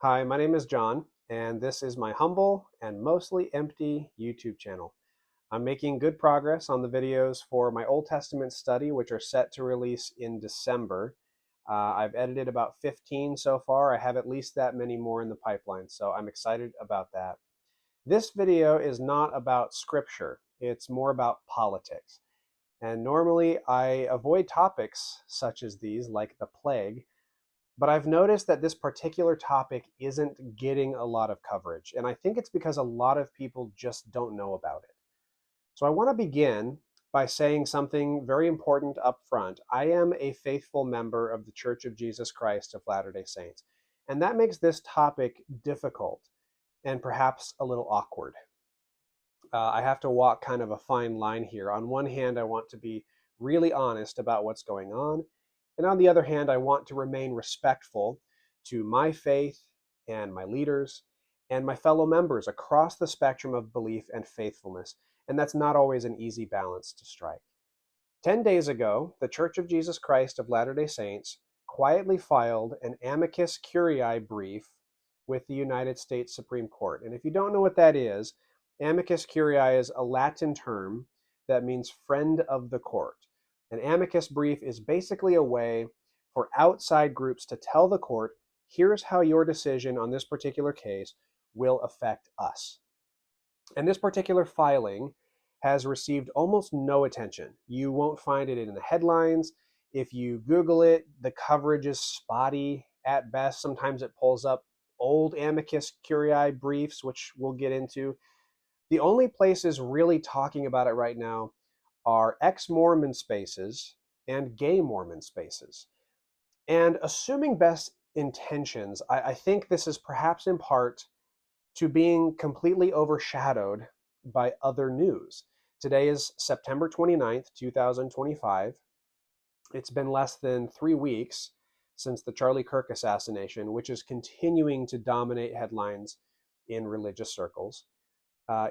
Hi, my name is John, and this is my humble and mostly empty YouTube channel. I'm making good progress on the videos for my Old Testament study, which are set to release in December. I've edited about 15 so far. I have at least that many more in the pipeline, so I'm excited about that. This video is not about scripture, it's more about politics. And normally I avoid topics such as these, like the plague, but I've noticed that this particular topic isn't getting a lot of coverage, and I think it's because a lot of people just don't know about it. So I want to begin by saying something very important up front. I am a faithful member of the Church of Jesus Christ of Latter-day Saints, and that makes this topic difficult and perhaps a little awkward. I have to walk kind of a fine line here. On one hand, I want to be really honest about what's going on, and on the other hand, I want to remain respectful to my faith and my leaders and my fellow members across the spectrum of belief and faithfulness. And that's not always an easy balance to strike. 10 days ago, the Church of Jesus Christ of Latter-day Saints quietly filed an Amicus curiae brief with the United States Supreme Court. And if you don't know what that is, Amicus curiae is a Latin term that means friend of the court. An amicus brief is basically a way for outside groups to tell the court, here's how your decision on this particular case will affect us. And this particular filing has received almost no attention. You won't find it in the headlines. If you Google it, the coverage is spotty at best. Sometimes it pulls up old Amicus curiae briefs, which we'll get into. The only places really talking about it right now are ex-Mormon spaces and gay Mormon spaces. And assuming best intentions, I think this is perhaps in part to being completely overshadowed by other news. Today is September 29th, 2025. It's been less than 3 weeks since the Charlie Kirk assassination, which is continuing to dominate headlines in religious circles.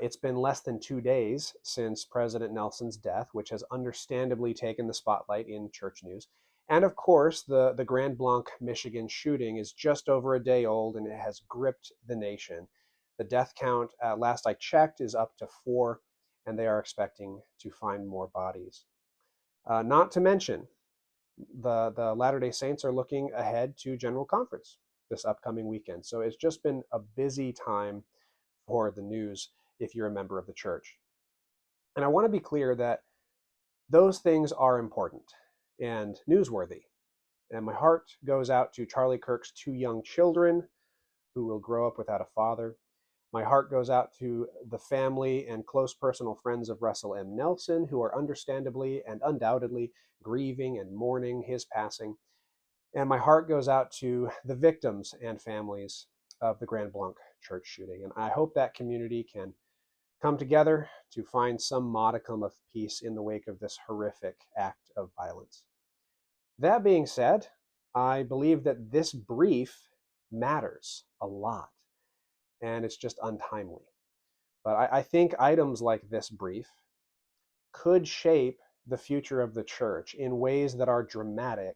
It's been less than 2 days since President Nelson's death, which has understandably taken the spotlight in church news. And of course, the Grand Blanc, Michigan shooting is just over a day old, and it has gripped the nation. The death count, last I checked, is up to 4, and they are expecting to find more bodies. Not to mention, the Latter-day Saints are looking ahead to General Conference this upcoming weekend. So it's just been a busy time for the news if you're a member of the church. And I want to be clear that those things are important and newsworthy. And my heart goes out to Charlie Kirk's 2 young children who will grow up without a father. My heart goes out to the family and close personal friends of Russell M. Nelson, who are understandably and undoubtedly grieving and mourning his passing. And my heart goes out to the victims and families of the Grand Blanc church shooting. And I hope that community can come together to find some modicum of peace in the wake of this horrific act of violence. That being said, I believe that this brief matters a lot, and it's just untimely. But I think items like this brief could shape the future of the church in ways that are dramatic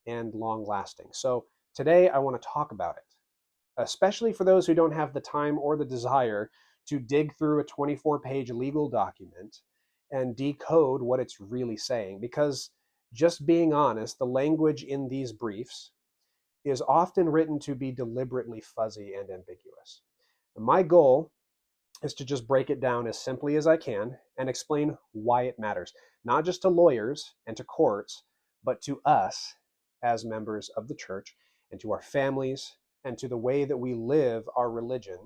and long-lasting. So today I want to talk about it, especially for those who don't have the time or the desire to dig through a 24-page legal document and decode what it's really saying. Because just being honest, the language in these briefs is often written to be deliberately fuzzy and ambiguous. And my goal is to just break it down as simply as I can and explain why it matters, not just to lawyers and to courts, but to us as members of the church and to our families and to the way that we live our religion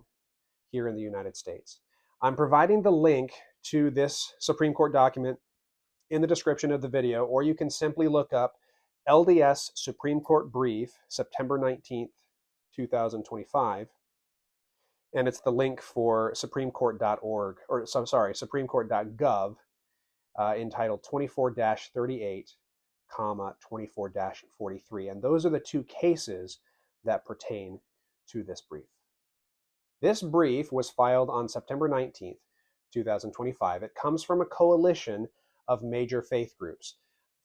here in the United States. I'm providing the link to this Supreme Court document in the description of the video, or you can simply look up LDS Supreme Court Brief, September 19th, 2025. And it's the link for supremecourt.org, or supremecourt.gov, entitled 24-38, 24-43. And those are the 2 cases that pertain to this brief. This brief was filed on September 19th, 2025. It comes from a coalition of major faith groups.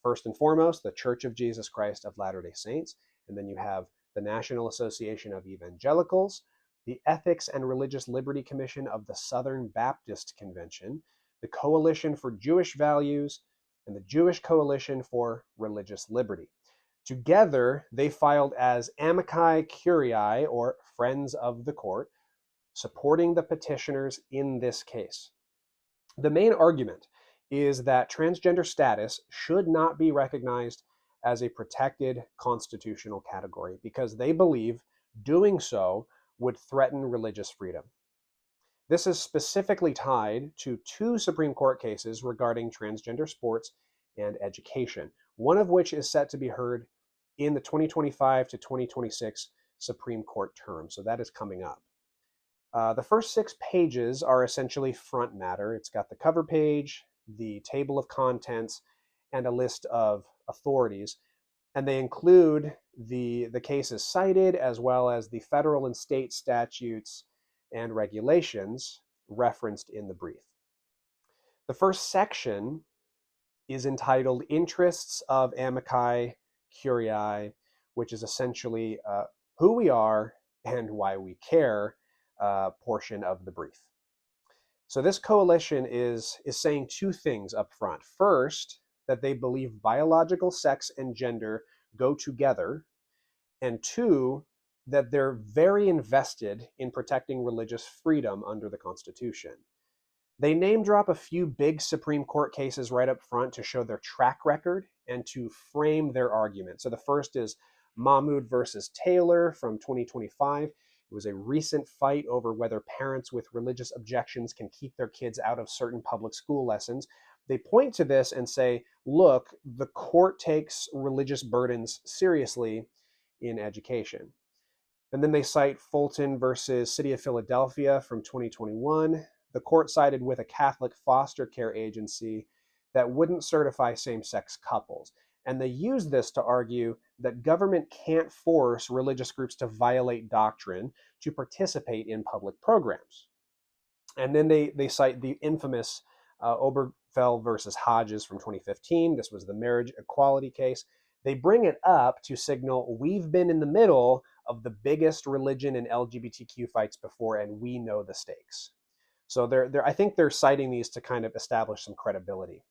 First and foremost, the Church of Jesus Christ of Latter-day Saints, and then you have the National Association of Evangelicals, the Ethics and Religious Liberty Commission of the Southern Baptist Convention, the Coalition for Jewish Values, and the Jewish Coalition for Religious Liberty. Together, they filed as Amici Curiae, or Friends of the Court, supporting the petitioners in this case. The main argument is that transgender status should not be recognized as a protected constitutional category because they believe doing so would threaten religious freedom. This is specifically tied to two Supreme Court cases regarding transgender sports and education, one of which is set to be heard in the 2025 to 2026 Supreme Court term. So that is coming up. The first 6 pages are essentially front matter. It's got the cover page, the table of contents, and a list of authorities. And they include the cases cited as well as the federal and state statutes and regulations referenced in the brief. The first section is entitled Interests of Amici Curiae, which is essentially who we are and why we care portion of the brief. So this coalition is saying two things up front. First, that they believe biological sex and gender go together, and two, that they're very invested in protecting religious freedom under the Constitution. They name drop a few big Supreme Court cases right up front to show their track record and to frame their argument. So the first is Mahmoud versus Taylor from 2025. It was a recent fight over whether parents with religious objections can keep their kids out of certain public school lessons. They point to this and say, look, the court takes religious burdens seriously in education. And then they cite Fulton versus City of Philadelphia from 2021. The court sided with a Catholic foster care agency that wouldn't certify same-sex couples. And they use this to argue that government can't force religious groups to violate doctrine to participate in public programs. And then they cite the infamous Obergefell versus Hodges from 2015. This was the marriage equality case. They bring it up to signal we've been in the middle of the biggest religion and LGBTQ fights before, and we know the stakes. So I think they're citing these to kind of establish some credibility.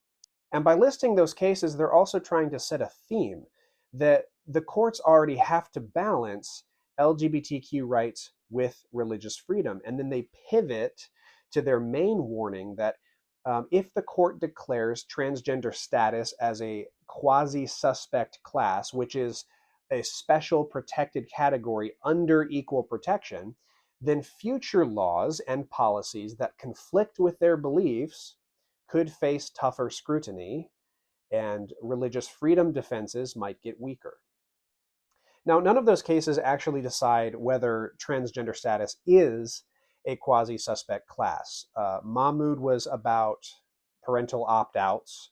And by listing those cases, they're also trying to set a theme that the courts already have to balance LGBTQ rights with religious freedom. And then they pivot to their main warning that if the court declares transgender status as a quasi-suspect class, which is a special protected category under equal protection, then future laws and policies that conflict with their beliefs could face tougher scrutiny, and religious freedom defenses might get weaker. Now, none of those cases actually decide whether transgender status is a quasi-suspect class. Mahmoud was about parental opt-outs.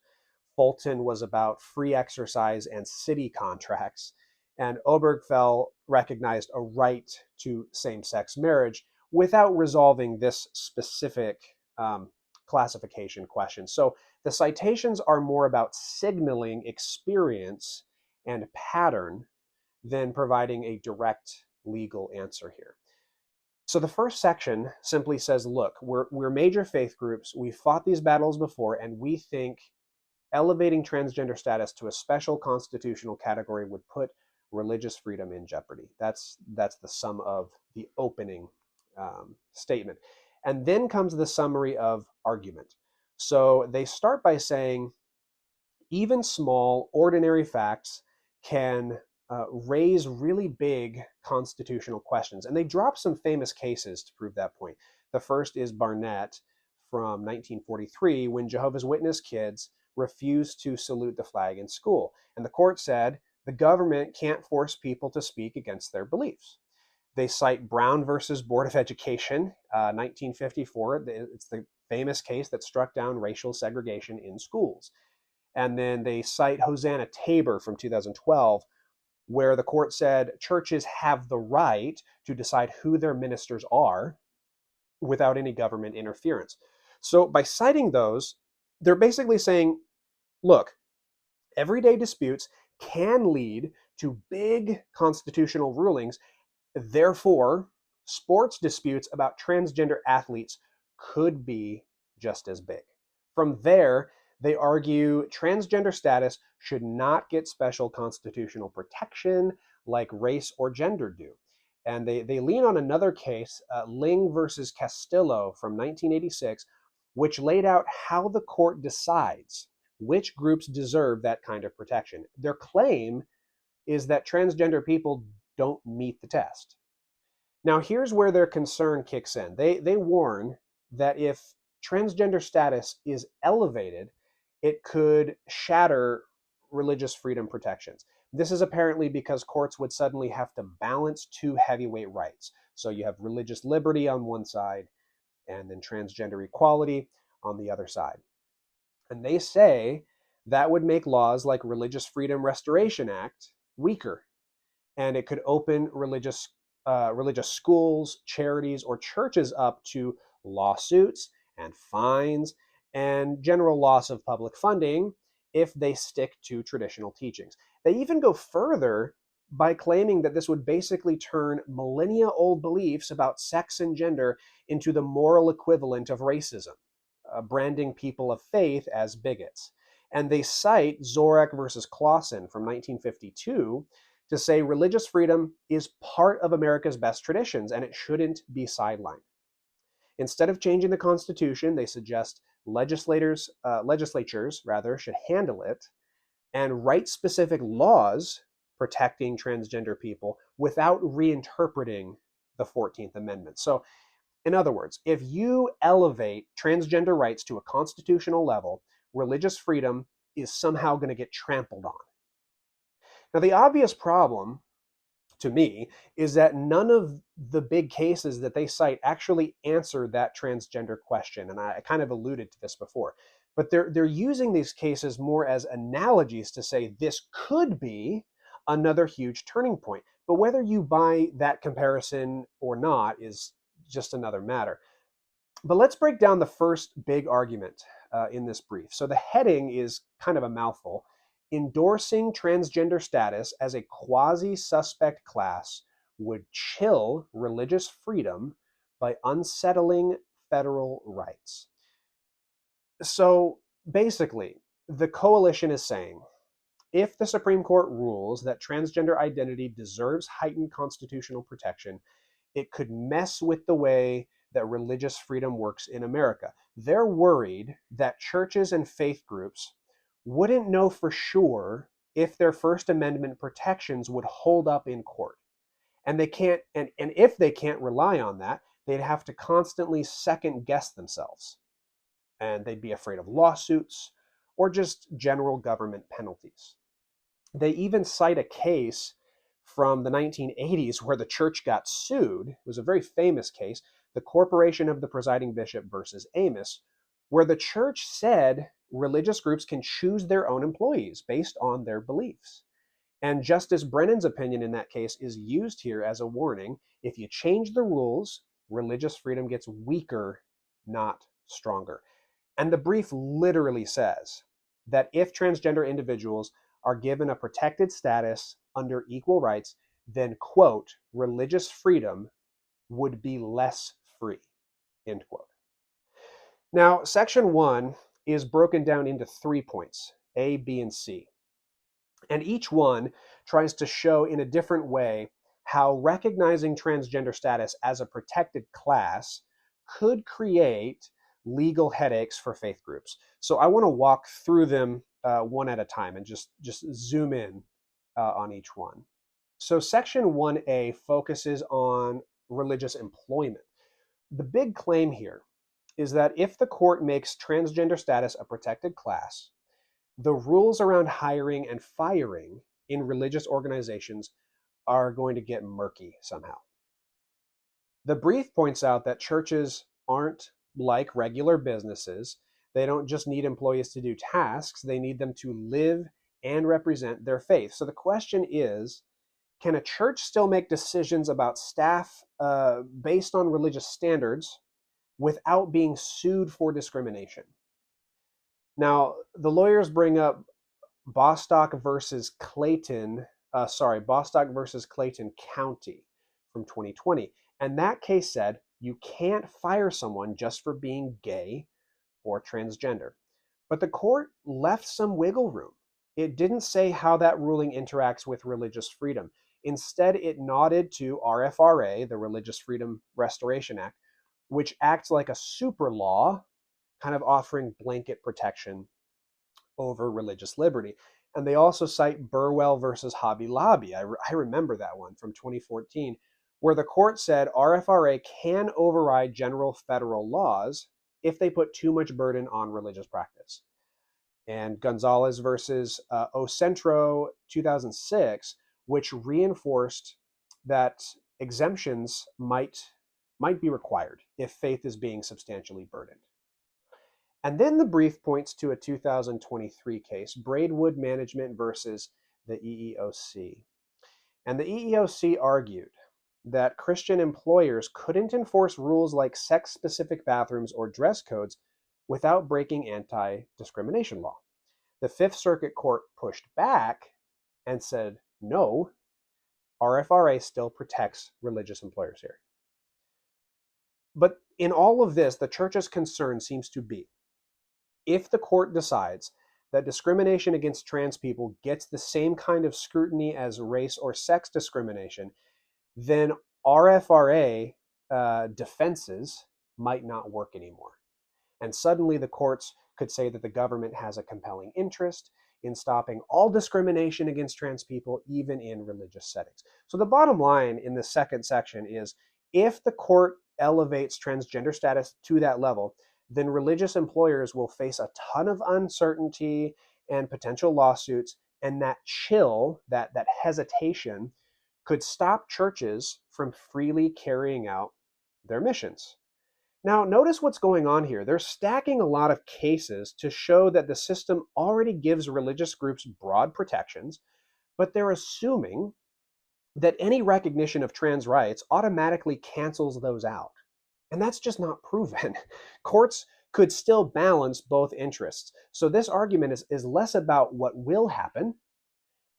Fulton was about free exercise and city contracts. And Obergefell recognized a right to same-sex marriage without resolving this specific classification question. So the citations are more about signaling experience and pattern than providing a direct legal answer here. So the first section simply says, look, we're major faith groups. We've fought these battles before, and we think elevating transgender status to a special constitutional category would put religious freedom in jeopardy. That's the sum of the opening statement. And then comes the summary of argument. So they start by saying, even small, ordinary facts can raise really big constitutional questions. And they drop some famous cases to prove that point. The first is Barnett from 1943, when Jehovah's Witness kids refused to salute the flag in school. And the court said, the government can't force people to speak against their beliefs. They cite Brown versus Board of Education, 1954. It's the famous case that struck down racial segregation in schools. And then they cite Hosanna Tabor from 2012, where the court said churches have the right to decide who their ministers are without any government interference. So by citing those, they're basically saying, look, everyday disputes can lead to big constitutional rulings. Therefore, sports disputes about transgender athletes could be just as big. From there, they argue transgender status should not get special constitutional protection like race or gender do. And they lean on another case, Ling versus Castillo from 1986, which laid out how the court decides which groups deserve that kind of protection. Their claim is that transgender people don't meet the test. Now, here's where their concern kicks in. They warn that if transgender status is elevated, it could shatter religious freedom protections. This is apparently because courts would suddenly have to balance two heavyweight rights. So you have religious liberty on one side and then transgender equality on the other side. And they say that would make laws like Religious Freedom Restoration Act weaker, and it could open religious schools, charities, or churches up to lawsuits and fines and general loss of public funding if they stick to traditional teachings. They even go further by claiming that this would basically turn millennia-old beliefs about sex and gender into the moral equivalent of racism, branding people of faith as bigots. And they cite Zorek versus Clausen from 1952 to say religious freedom is part of America's best traditions and it shouldn't be sidelined. Instead of changing the Constitution, they suggest legislatures should handle it and write specific laws protecting transgender people without reinterpreting the 14th Amendment. So, in other words, if you elevate transgender rights to a constitutional level, religious freedom is somehow going to get trampled on. Now, the obvious problem to me is that none of the big cases that they cite actually answer that transgender question. And I kind of alluded to this before, but they're using these cases more as analogies to say this could be another huge turning point. But whether you buy that comparison or not is just another matter. But let's break down the first big argument in this brief. So the heading is kind of a mouthful: endorsing transgender status as a quasi-suspect class would chill religious freedom by unsettling federal rights. So basically, the coalition is saying, if the Supreme Court rules that transgender identity deserves heightened constitutional protection, it could mess with the way that religious freedom works in America. They're worried that churches and faith groups wouldn't know for sure if their First Amendment protections would hold up in court. And they can't, and if they can't rely on that, they'd have to constantly second guess themselves. And they'd be afraid of lawsuits or just general government penalties. They even cite a case from the 1980s where the church got sued. It was a very famous case, the Corporation of the Presiding Bishop versus Amos, where the church said religious groups can choose their own employees based on their beliefs. And Justice Brennan's opinion in that case is used here as a warning. If you change the rules, religious freedom gets weaker, not stronger. And the brief literally says that if transgender individuals are given a protected status under equal rights, then, quote, religious freedom would be less free, end quote. Now, section 1 is broken down into 3 points, A, B, and C. And each one tries to show in a different way how recognizing transgender status as a protected class could create legal headaches for faith groups. So I want to walk through them one at a time and just zoom in on each one. So section 1A focuses on religious employment. The big claim here is that if the court makes transgender status a protected class, the rules around hiring and firing in religious organizations are going to get murky somehow. The brief points out that churches aren't like regular businesses. They don't just need employees to do tasks, they need them to live and represent their faith. So the question is, can a church still make decisions about staff based on religious standards without being sued for discrimination? Now, the lawyers bring up Bostock versus Clayton Bostock versus Clayton County from 2020. And that case said you can't fire someone just for being gay or transgender. But the court left some wiggle room. It didn't say how that ruling interacts with religious freedom. Instead, it nodded to RFRA, the Religious Freedom Restoration Act, which acts like a super law, kind of offering blanket protection over religious liberty. And they also cite Burwell versus Hobby Lobby. I remember that one from 2014, where the court said RFRA can override general federal laws if they put too much burden on religious practice. And Gonzalez versus Ocentro 2006, which reinforced that exemptions might be required if faith is being substantially burdened. And then the brief points to a 2023 case, Braidwood Management versus the EEOC. And the EEOC argued that Christian employers couldn't enforce rules like sex-specific bathrooms or dress codes without breaking anti-discrimination law. The Fifth Circuit Court pushed back and said, no, RFRA still protects religious employers here. But in all of this, the church's concern seems to be, if the court decides that discrimination against trans people gets the same kind of scrutiny as race or sex discrimination, then RFRA defenses might not work anymore. And suddenly the courts could say that the government has a compelling interest in stopping all discrimination against trans people, even in religious settings. So the bottom line in the second section is, if the court elevates transgender status to that level, then religious employers will face a ton of uncertainty and potential lawsuits, and that chill, that hesitation, could stop churches from freely carrying out their missions. Now, notice what's going on here. They're stacking a lot of cases to show that the system already gives religious groups broad protections, but they're assuming that any recognition of trans rights automatically cancels those out. And that's just not proven. Courts could still balance both interests. So this argument is less about what will happen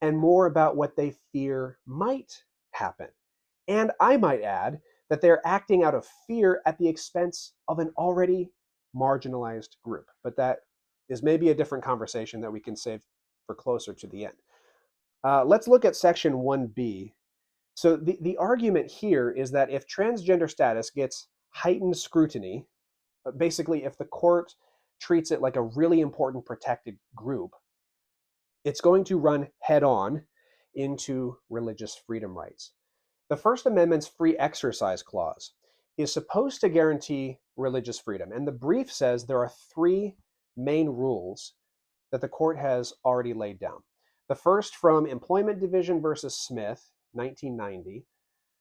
and more about what they fear might happen. And I might add that they're acting out of fear at the expense of an already marginalized group. But that is maybe a different conversation that we can save for closer to the end. Let's look at section 1B. So the argument here is that if transgender status gets heightened scrutiny, basically if the court treats it like a really important protected group, it's going to run head on into religious freedom rights. The First Amendment's free exercise clause is supposed to guarantee religious freedom, and the brief says there are three main rules that the court has already laid down. The first, from Employment Division versus Smith, 1990,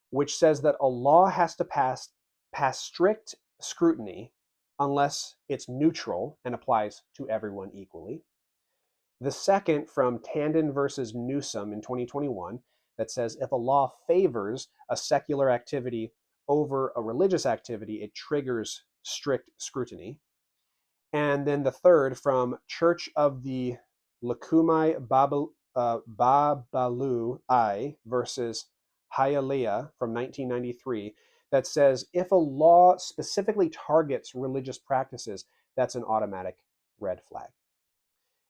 which says that a law has to pass strict scrutiny unless it's neutral and applies to everyone equally. The second, from Tandon versus Newsom in 2021, that says if a law favors a secular activity over a religious activity, it triggers strict scrutiny. And then the third, from Church of the Lakumai Babalu I versus Hialeah from 1993, that says if a law specifically targets religious practices, that's an automatic red flag.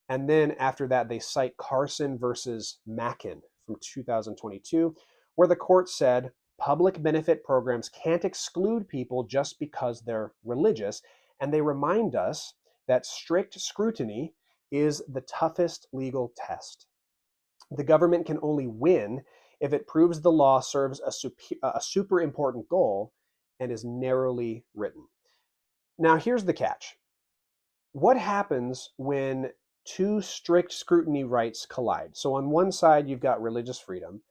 And then after that, they cite Carson versus Mackin from 2022, where the court said public benefit programs can't exclude people just because they're religious. And they remind us that strict scrutiny is the toughest legal test. The government can only win if it proves the law serves a super important goal and is narrowly written. Now, here's the catch. What happens when two strict scrutiny rights collide? So on one side, you've got religious freedom,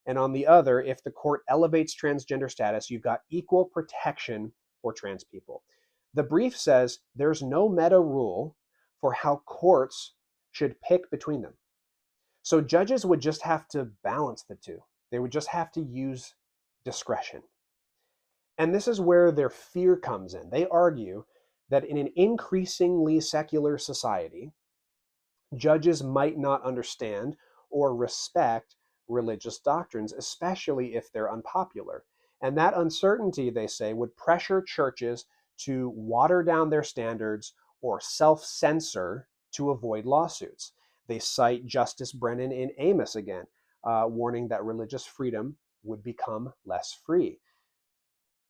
and on the other, if the court elevates transgender status, you've got equal protection for trans people. The brief says there's no meta rule for how courts should pick between them. So judges would just have to balance the two. They would just have to use discretion. And this is where their fear comes in. They argue that in an increasingly secular society, judges might not understand or respect religious doctrines, especially if they're unpopular. And that uncertainty, they say, would pressure churches to water down their standards or self-censor to avoid lawsuits. They cite Justice Brennan in Amos again, warning that religious freedom would become less free.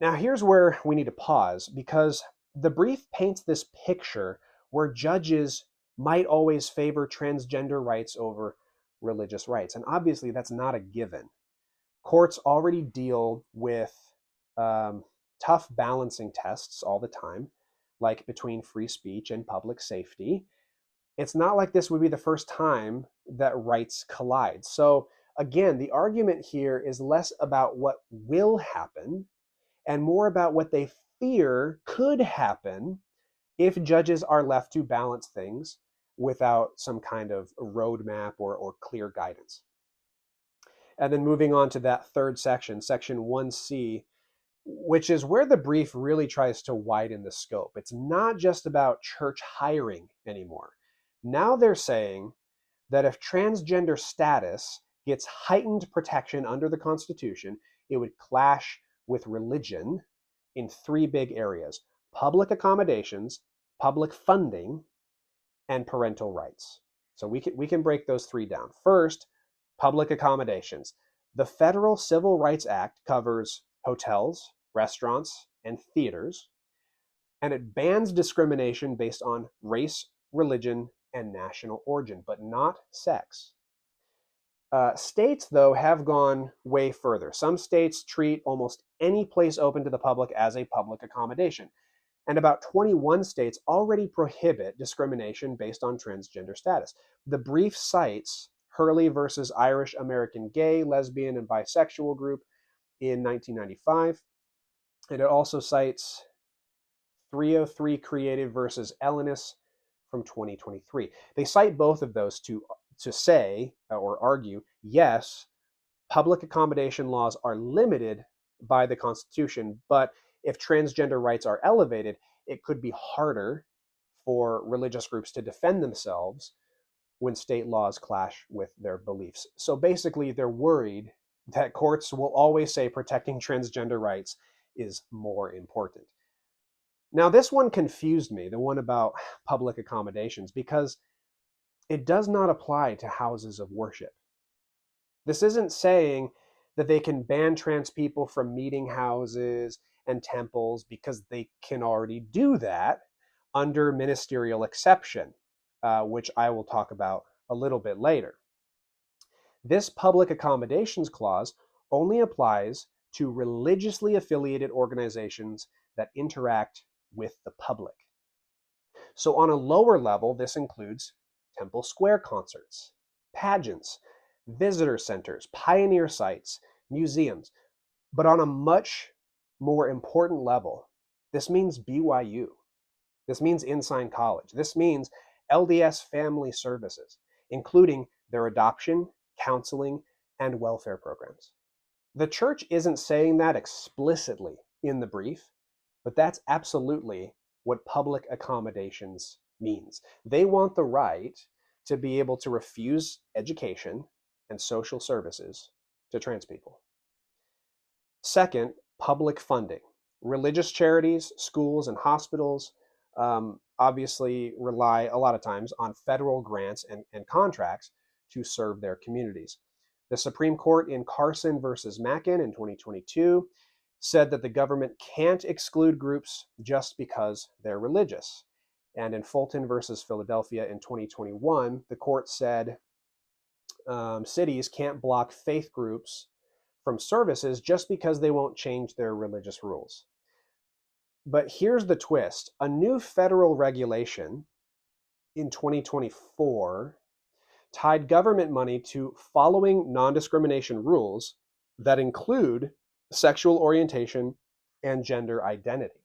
Now, here's where we need to pause, because the brief paints this picture where judges might always favor transgender rights over religious rights. And obviously, that's not a given. Courts already deal with tough balancing tests all the time, like between free speech and public safety. It's not like this would be the first time that rights collide. So, again, the argument here is less about what will happen and more about what they fear could happen if judges are left to balance things without some kind of roadmap or clear guidance. And then moving on to that third section, section 1C, which is where the brief really tries to widen the scope. It's not just about church hiring anymore. Now they're saying that if transgender status gets heightened protection under the Constitution, it would clash with religion in three big areas: public accommodations, public funding, and parental rights. So we can break those three down. First, public accommodations. The Federal Civil Rights Act covers hotels, restaurants, and theaters, and it bans discrimination based on race, religion, and national origin, but not sex. States, though, have gone way further. Some states treat almost any place open to the public as a public accommodation. And about 21 states already prohibit discrimination based on transgender status. The brief cites Hurley versus Irish American Gay, Lesbian, and Bisexual Group in 1995. And it also cites 303 Creative versus Ellenis from 2023. They cite both of those to say or argue, yes, public accommodation laws are limited by the Constitution, but if transgender rights are elevated, it could be harder for religious groups to defend themselves when state laws clash with their beliefs. So basically, they're worried that courts will always say protecting transgender rights is more important. Now, this one confused me, the one about public accommodations, because it does not apply to houses of worship. This isn't saying that they can ban trans people from meeting houses and temples, because they can already do that under ministerial exception, which I will talk about a little bit later. This public accommodations clause only applies to religiously affiliated organizations that interact with the public. So on a lower level, this includes Temple Square concerts, pageants, visitor centers, pioneer sites, museums. But on a much more important level, this means BYU. This means Ensign College. This means LDS family services, including their adoption, counseling, and welfare programs. The church isn't saying that explicitly in the brief, but that's absolutely what public accommodations means. They want the right to be able to refuse education and social services to trans people. Second, public funding. Religious charities, schools, and hospitals obviously rely a lot of times on federal grants and contracts to serve their communities. The Supreme Court in Carson versus Mackin in 2022 said that the government can't exclude groups just because they're religious. And in Fulton versus Philadelphia in 2021, the court said cities can't block faith groups from services just because they won't change their religious rules. But here's the twist. A new federal regulation in 2024 tied government money to following non-discrimination rules that include sexual orientation and gender identity.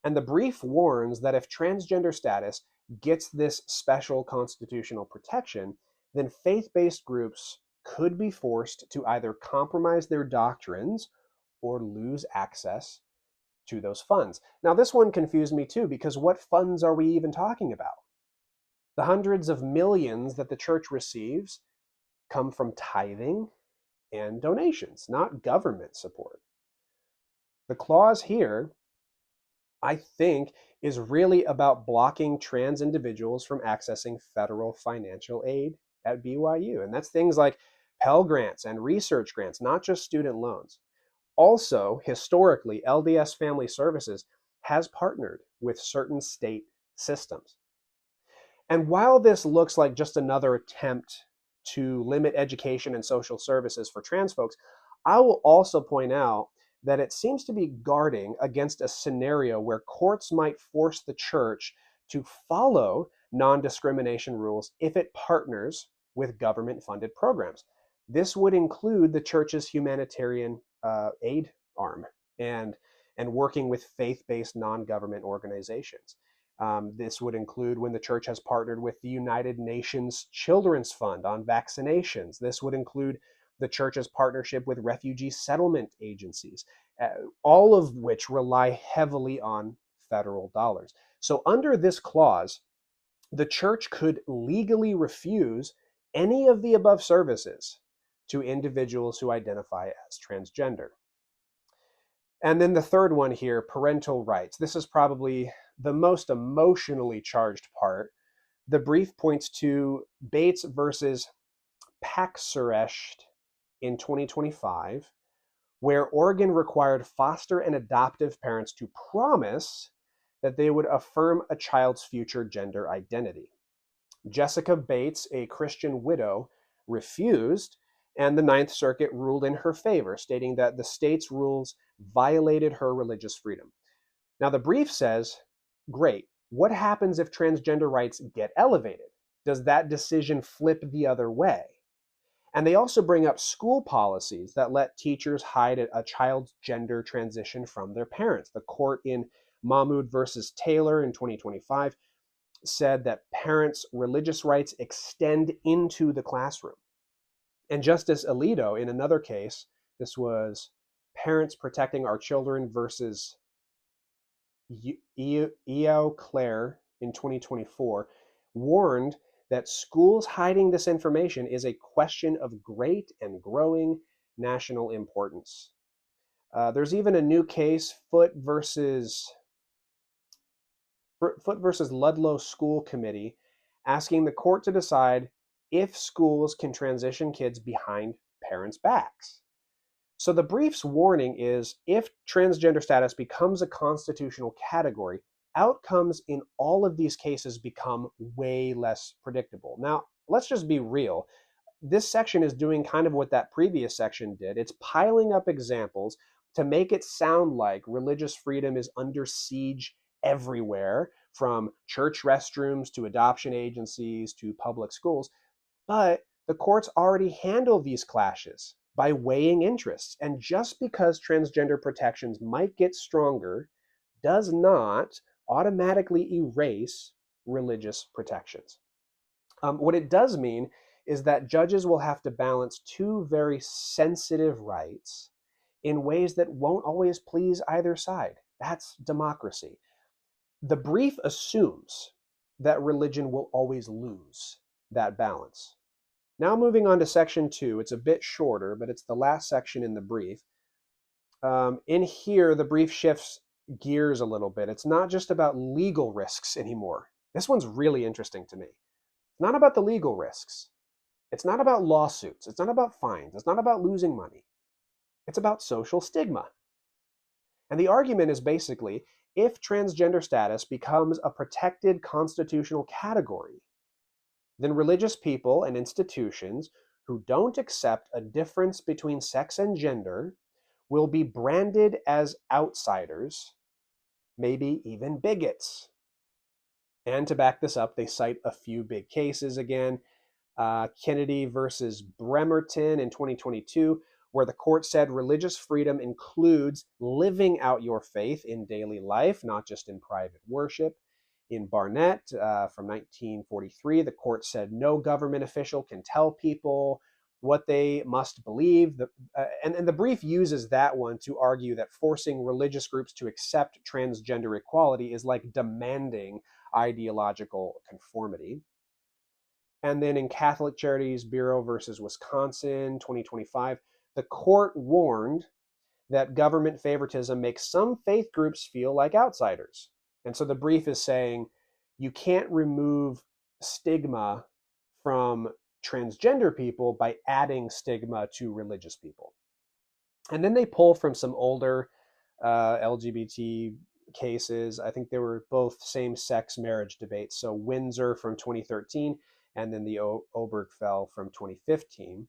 And the brief warns that if transgender status gets this special constitutional protection, then faith-based groups could be forced to either compromise their doctrines or lose access to those funds. Now, this one confused me too, because what funds are we even talking about? The hundreds of millions that the church receives come from tithing and donations, not government support. The clause here, I think, is really about blocking trans individuals from accessing federal financial aid at BYU. And that's things like Pell Grants and research grants, not just student loans. Also, historically, LDS Family Services has partnered with certain state systems. And while this looks like just another attempt to limit education and social services for trans folks, I will also point out that it seems to be guarding against a scenario where courts might force the church to follow non-discrimination rules if it partners with government-funded programs. This would include the church's humanitarian aid arm and working with faith-based non-government organizations. This would include when the church has partnered with the United Nations Children's Fund on vaccinations. This would include the church's partnership with refugee settlement agencies, all of which rely heavily on federal dollars. So under this clause, the church could legally refuse any of the above services to individuals who identify as transgender. And then the third one here, parental rights. This is probably the most emotionally charged part. The brief points to Bates versus Paxerecht in 2025, where Oregon required foster and adoptive parents to promise that they would affirm a child's future gender identity. Jessica Bates, a Christian widow, refused, and the Ninth Circuit ruled in her favor, stating that the state's rules violated her religious freedom. Now, the brief says, great, what happens if transgender rights get elevated? Does that decision flip the other way? And they also bring up school policies that let teachers hide a child's gender transition from their parents. The court in Mahmoud versus Taylor in 2025 said that parents' religious rights extend into the classroom. And Justice Alito, in another case, this was Parents Protecting Our Children versus Eo Claire in 2024, warned that schools hiding this information is a question of great and growing national importance. There's even a new case, Foot versus Ludlow School Committee, asking the court to decide if schools can transition kids behind parents' backs. So the brief's warning is if transgender status becomes a constitutional category, outcomes in all of these cases become way less predictable. Now, let's just be real. This section is doing kind of what that previous section did. It's piling up examples to make it sound like religious freedom is under siege everywhere, from church restrooms to adoption agencies to public schools. But the courts already handle these clashes by weighing interests. And just because transgender protections might get stronger does not automatically erase religious protections. What it does mean is that judges will have to balance two very sensitive rights in ways that won't always please either side. That's democracy. The brief assumes that religion will always lose that balance. Now moving on to section 2, it's a bit shorter, but it's the last section in the brief. In here, the brief shifts gears a little bit. It's not just about legal risks anymore. This one's really interesting to me. It's not about the legal risks. It's not about lawsuits. It's not about fines. It's not about losing money. It's about social stigma. And the argument is basically, if transgender status becomes a protected constitutional category, then religious people and institutions who don't accept a difference between sex and gender will be branded as outsiders, maybe even bigots. And to back this up, they cite a few big cases again. Kennedy versus Bremerton in 2022, where the court said religious freedom includes living out your faith in daily life, not just in private worship. In Barnett from 1943, the court said no government official can tell people what they must believe. And the brief uses that one to argue that forcing religious groups to accept transgender equality is like demanding ideological conformity. And then in Catholic Charities Bureau versus Wisconsin, 2025, The court warned that government favoritism makes some faith groups feel like outsiders. And so the brief is saying you can't remove stigma from transgender people by adding stigma to religious people. And then they pull from some older LGBT cases. I think they were both same-sex marriage debates. So Windsor from 2013 and then the Obergefell from 2015.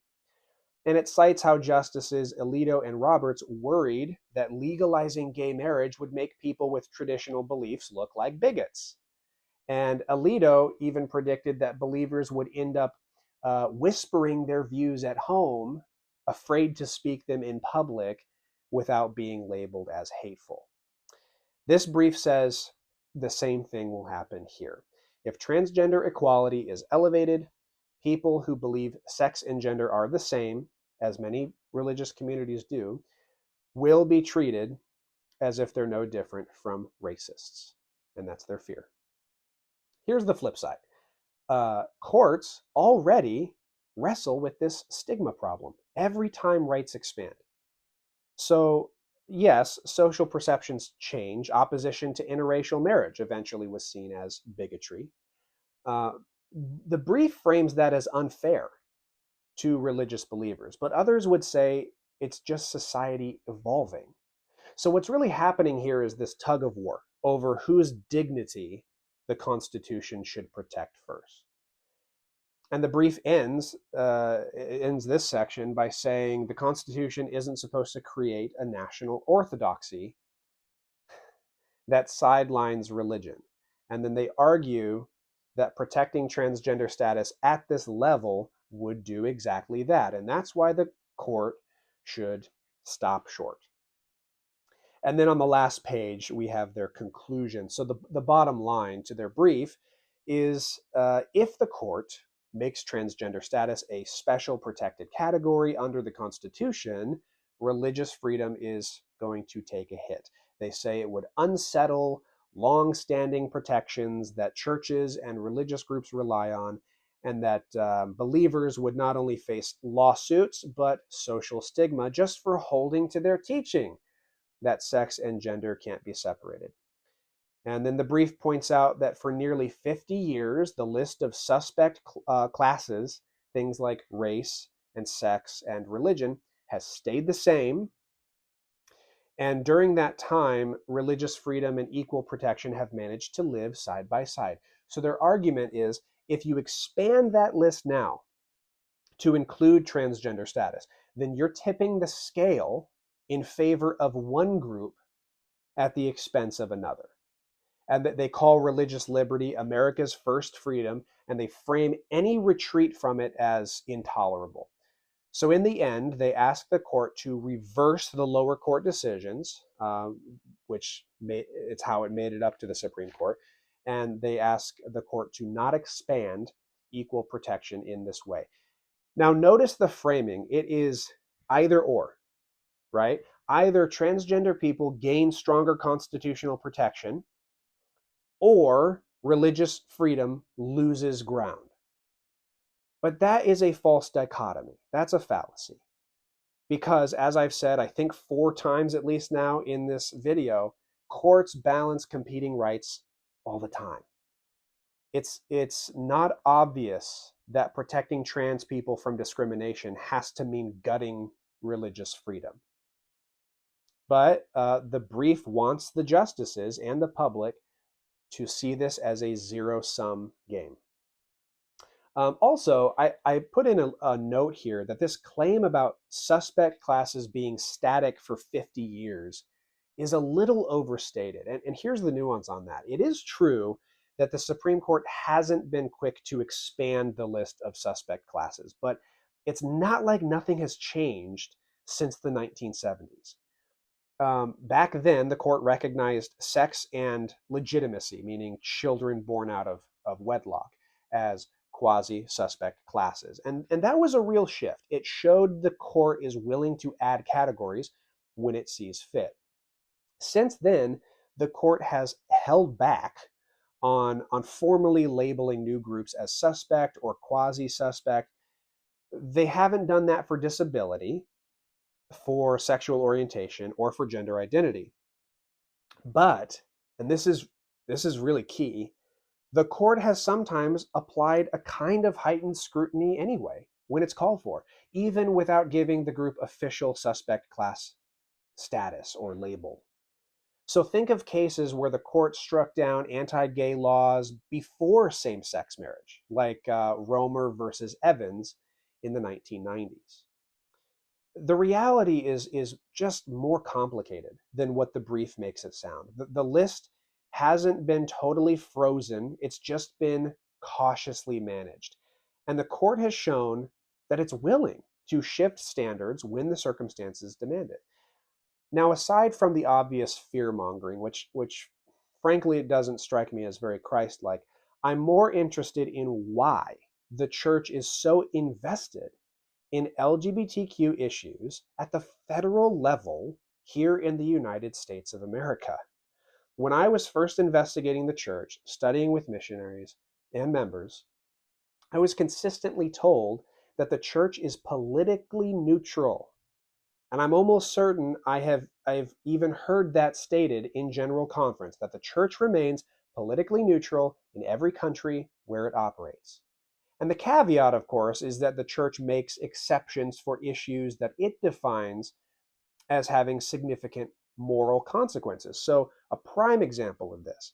And it cites how Justices Alito and Roberts worried that legalizing gay marriage would make people with traditional beliefs look like bigots. And Alito even predicted that believers would end up whispering their views at home, afraid to speak them in public without being labeled as hateful. This brief says the same thing will happen here. If transgender equality is elevated, people who believe sex and gender are the same, as many religious communities do, will be treated as if they're no different from racists. And that's their fear. Here's the flip side. Courts already wrestle with this stigma problem every time rights expand. So, yes, social perceptions change. Opposition to interracial marriage eventually was seen as bigotry. The brief frames that as unfair to religious believers, but others would say it's just society evolving. So what's really happening here is this tug of war over whose dignity the Constitution should protect first. And the brief ends this section by saying the Constitution isn't supposed to create a national orthodoxy that sidelines religion. And then they argue that protecting transgender status at this level would do exactly that. And that's why the court should stop short. And then on the last page, we have their conclusion. So the bottom line to their brief is if the court makes transgender status a special protected category under the Constitution, religious freedom is going to take a hit. They say it would unsettle long-standing protections that churches and religious groups rely on, and that believers would not only face lawsuits, but social stigma just for holding to their teaching that sex and gender can't be separated. And then the brief points out that for nearly 50 years, the list of suspect classes, things like race and sex and religion, has stayed the same. And during that time, religious freedom and equal protection have managed to live side by side. So their argument is, if you expand that list now to include transgender status, then you're tipping the scale in favor of one group at the expense of another. And that they call religious liberty America's first freedom, and they frame any retreat from it as intolerable. So in the end, they ask the court to reverse the lower court decisions, it's how it made it up to the Supreme Court, and they ask the court to not expand equal protection in this way. Now notice the framing. It is either or, right? Either transgender people gain stronger constitutional protection, or religious freedom loses ground. But that is a false dichotomy. That's a fallacy. Because, as I've said, I think 4 times at least now in this video, courts balance competing rights all the time. It's not obvious that protecting trans people from discrimination has to mean gutting religious freedom. But the brief wants the justices and the public to see this as a zero-sum game. Also, I put in a note here that this claim about suspect classes being static for 50 years is a little overstated. And here's the nuance on that. It is true that the Supreme Court hasn't been quick to expand the list of suspect classes, but it's not like nothing has changed since the 1970s. Back then, the court recognized sex and legitimacy, meaning children born out of wedlock, as quasi-suspect classes. And that was a real shift. It showed the court is willing to add categories when it sees fit. Since then, the court has held back on formally labeling new groups as suspect or quasi-suspect. They haven't done that for disability. for sexual orientation or for gender identity. But, and this is really key, the court has sometimes applied a kind of heightened scrutiny anyway when it's called for, even without giving the group official suspect class status or label. So think of cases where the court struck down anti-gay laws before same-sex marriage, like Romer versus Evans in the 1990s. The reality is just more complicated than what the brief makes it sound. The list hasn't been totally frozen, it's just been cautiously managed. And the court has shown that it's willing to shift standards when the circumstances demand it. Now, aside from the obvious fear-mongering, which frankly it doesn't strike me as very Christ-like, I'm more interested in why the church is so invested in LGBTQ issues at the federal level here in the United States of America. When I was first investigating the church, studying with missionaries and members, I was consistently told that the church is politically neutral. And I'm almost certain I've even heard that stated in General Conference, that the church remains politically neutral in every country where it operates. And the caveat, of course, is that the church makes exceptions for issues that it defines as having significant moral consequences. So a prime example of this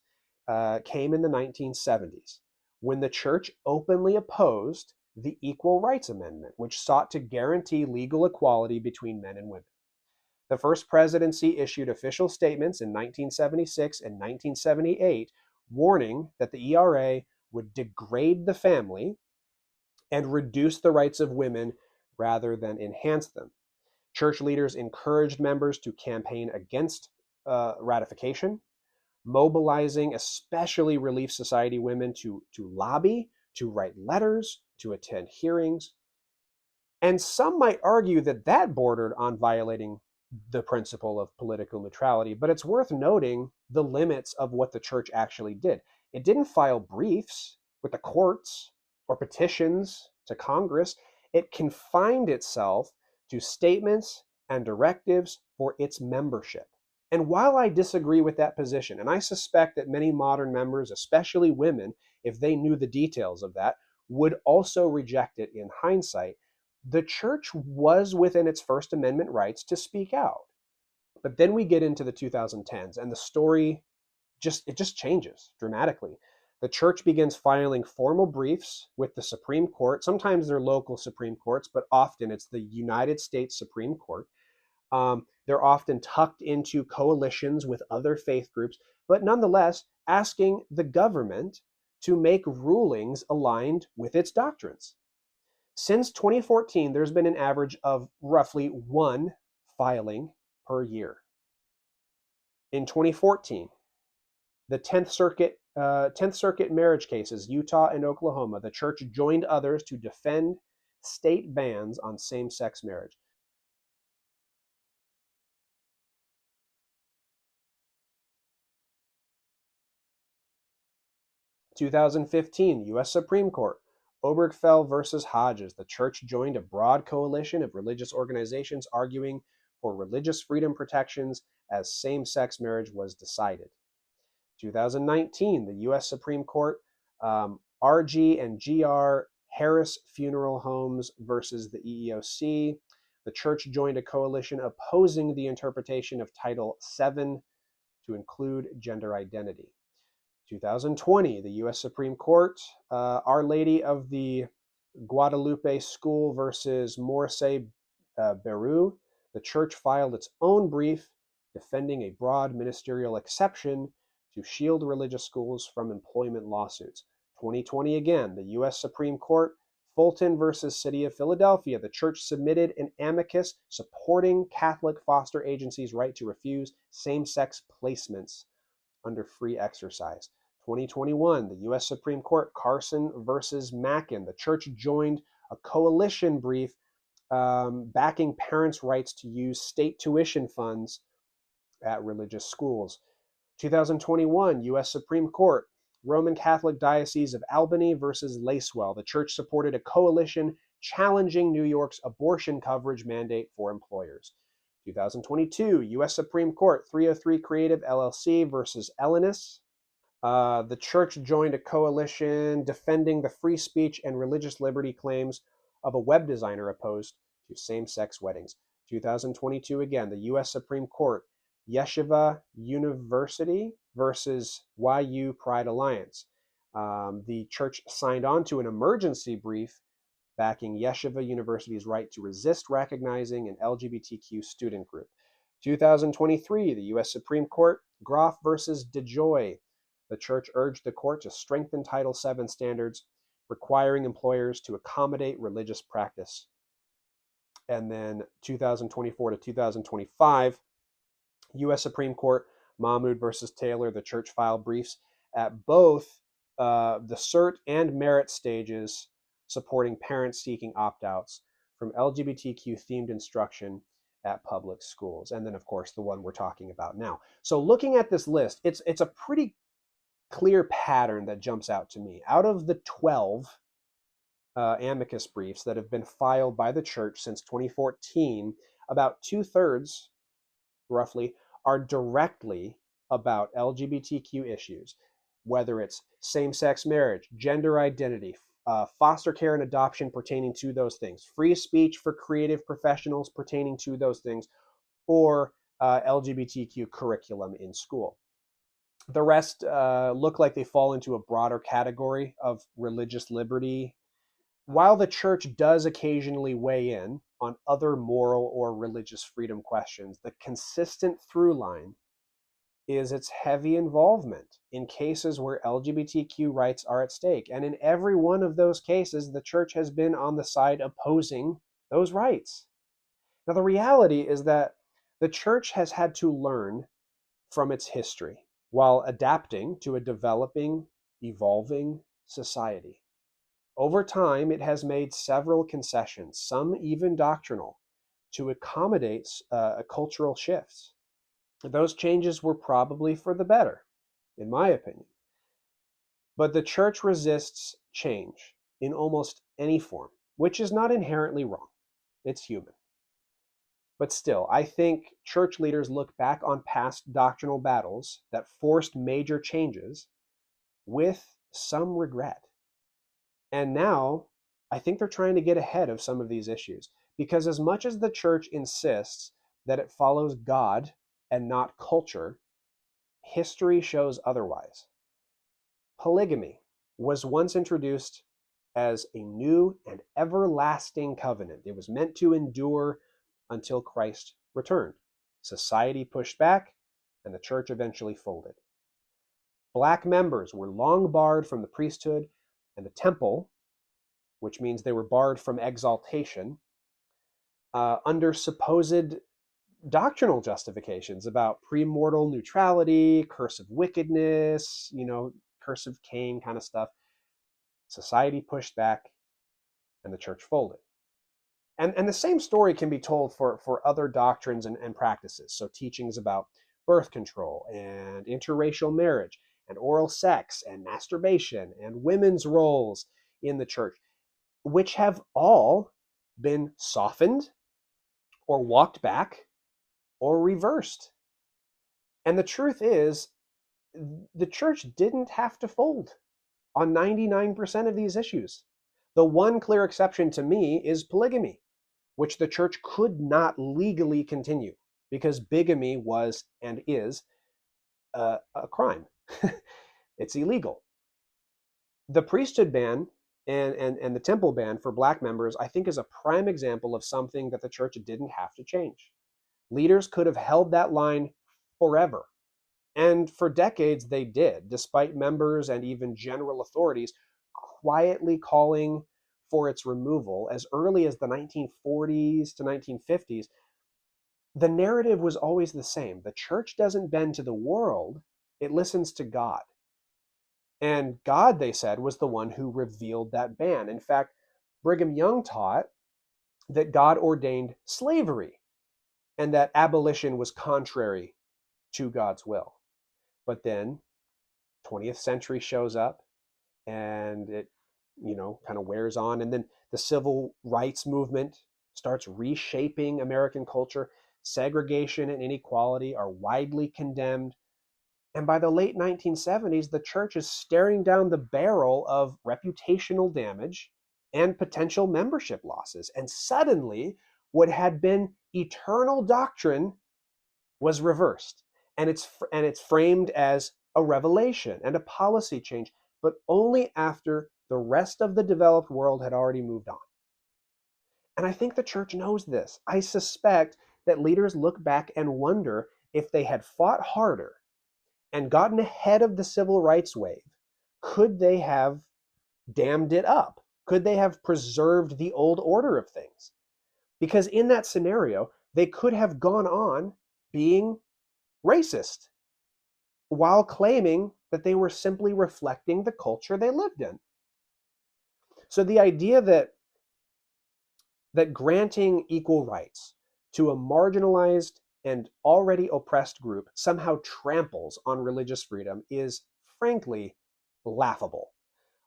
came in the 1970s, when the church openly opposed the Equal Rights Amendment, which sought to guarantee legal equality between men and women. The first presidency issued official statements in 1976 and 1978 warning that the ERA would degrade the family and reduce the rights of women rather than enhance them. Church leaders encouraged members to campaign against ratification, mobilizing especially Relief Society women to lobby, to write letters, to attend hearings. And some might argue that that bordered on violating the principle of political neutrality, but it's worth noting the limits of what the church actually did. It didn't file briefs with the courts or petitions to Congress. It confined itself to statements and directives for its membership. And while I disagree with that position, and I suspect that many modern members, especially women, if they knew the details of that, would also reject it in hindsight, the church was within its First Amendment rights to speak out. But then we get into the 2010s, and the story just changes dramatically. The church begins filing formal briefs with the Supreme Court. Sometimes they're local Supreme Courts, but often it's the United States Supreme Court. They're often tucked into coalitions with other faith groups, but nonetheless asking the government to make rulings aligned with its doctrines. Since 2014, there's been an average of roughly one filing per year. In 2014, the 10th Circuit marriage cases, Utah and Oklahoma, the church joined others to defend state bans on same-sex marriage. In 2015, U.S. Supreme Court, Obergefell versus Hodges, the church joined a broad coalition of religious organizations arguing for religious freedom protections as same-sex marriage was decided. 2019, the U.S. Supreme Court, RG and GR Harris Funeral Homes versus the EEOC. The church joined a coalition opposing the interpretation of Title VII to include gender identity. 2020, the U.S. Supreme Court, Our Lady of the Guadalupe School versus Morse Beru. The church filed its own brief defending a broad ministerial exception to shield religious schools from employment lawsuits. 2020 again, the U.S. Supreme Court, Fulton versus City of Philadelphia. The church submitted an amicus supporting Catholic foster agencies' right to refuse same-sex placements under free exercise. 2021, the U.S. Supreme Court, Carson versus Mackin. The church joined a coalition brief backing parents' rights to use state tuition funds at religious schools. 2021, U.S. Supreme Court, Roman Catholic Diocese of Albany versus Lacewell. The church supported a coalition challenging New York's abortion coverage mandate for employers. 2022, U.S. Supreme Court, 303 Creative LLC versus Ellenis. The church joined a coalition defending the free speech and religious liberty claims of a web designer opposed to same-sex weddings. 2022 again, the U.S. Supreme Court, Yeshiva University versus YU Pride Alliance. The church signed on to an emergency brief backing Yeshiva University's right to resist recognizing an LGBTQ student group. 2023, the U.S. Supreme Court, Groff versus DeJoy. The church urged the court to strengthen Title VII standards, requiring employers to accommodate religious practice. And then 2024 to 2025, U.S. Supreme Court, Mahmoud versus Taylor. The church filed briefs at both the cert and merit stages, supporting parents seeking opt-outs from LGBTQ-themed instruction at public schools. And then, of course, the one we're talking about now. So looking at this list, it's a pretty clear pattern that jumps out to me. Out of the 12 amicus briefs that have been filed by the church since 2014, about 2/3, roughly, are directly about LGBTQ issues, whether it's same-sex marriage, gender identity, foster care and adoption pertaining to those things, free speech for creative professionals pertaining to those things, or LGBTQ curriculum in school. The rest look like they fall into a broader category of religious liberty. While the church does occasionally weigh in on other moral or religious freedom questions, the consistent through line is its heavy involvement in cases where LGBTQ rights are at stake. And in every one of those cases, the church has been on the side opposing those rights. Now, the reality is that the church has had to learn from its history while adapting to a developing, evolving society. Over time, it has made several concessions, some even doctrinal, to accommodate cultural shifts. Those changes were probably for the better, in my opinion. But the church resists change in almost any form, which is not inherently wrong. It's human. But still, I think church leaders look back on past doctrinal battles that forced major changes with some regret. And now, I think they're trying to get ahead of some of these issues. Because as much as the church insists that it follows God and not culture, history shows otherwise. Polygamy was once introduced as a new and everlasting covenant. It was meant to endure until Christ returned. Society pushed back, and the church eventually folded. Black members were long barred from the priesthood and the temple, which means they were barred from exaltation, under supposed doctrinal justifications about premortal neutrality, curse of wickedness, curse of Cain kind of stuff. Society pushed back, and the church folded. And the same story can be told for other doctrines and practices. So teachings about birth control and interracial marriage and oral sex and masturbation and women's roles in the church, which have all been softened or walked back or reversed. And the truth is, the church didn't have to fold on 99% of these issues. The one clear exception to me is polygamy, which the church could not legally continue because bigamy was and is a crime. It's illegal. The priesthood ban and the temple ban for Black members, I think, is a prime example of something that the church didn't have to change. Leaders could have held that line forever. And for decades, they did, despite members and even general authorities quietly calling for its removal as early as the 1940s to 1950s. The narrative was always the same. The church doesn't bend to the world, it listens to God. And God, they said, was the one who revealed that ban. In fact, Brigham Young taught that God ordained slavery and that abolition was contrary to God's will. But then 20th century shows up and it, kind of wears on. And then the civil rights movement starts reshaping American culture. segregation and inequality are widely condemned. And by the late 1970s, the church is staring down the barrel of reputational damage and potential membership losses. And suddenly, what had been eternal doctrine was reversed. And it's framed as a revelation and a policy change, but only after the rest of the developed world had already moved on. And I think the church knows this. I suspect that leaders look back and wonder if they had fought harder and gotten ahead of the civil rights wave, could they have dammed it up? Could they have preserved the old order of things? Because in that scenario, they could have gone on being racist while claiming that they were simply reflecting the culture they lived in. So the idea that granting equal rights to a marginalized and already oppressed group somehow tramples on religious freedom is frankly laughable.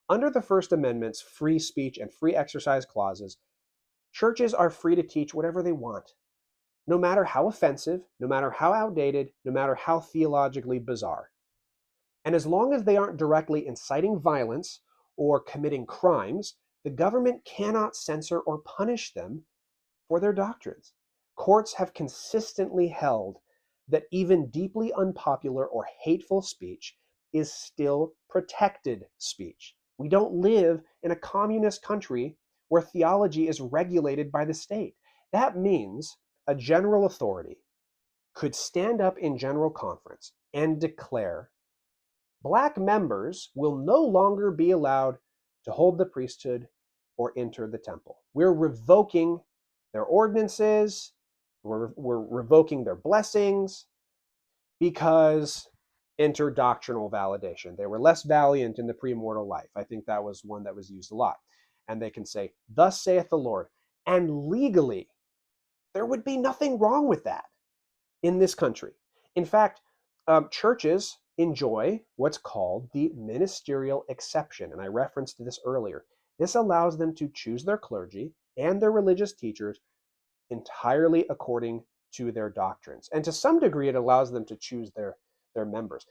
Under the First Amendment's free speech and free exercise clauses, churches are free to teach whatever they want, no matter how offensive, no matter how outdated, no matter how theologically bizarre. And as long as they aren't directly inciting violence or committing crimes, the government cannot censor or punish them for their doctrines. Courts have consistently held that even deeply unpopular or hateful speech is still protected speech. We don't live in a communist country where theology is regulated by the state. That means a general authority could stand up in general conference and declare Black members will no longer be allowed to hold the priesthood or enter the temple. We're revoking their ordinances, we're revoking their blessings because interdoctrinal validation. They were less valiant in the pre-mortal life. I think that was one that was used a lot. And they can say, "Thus saith the Lord." And legally, there would be nothing wrong with that in this country. In fact, churches enjoy what's called the ministerial exception. And I referenced this earlier. This allows them to choose their clergy and their religious teachers entirely according to their doctrines. And to some degree, it allows them to choose their members,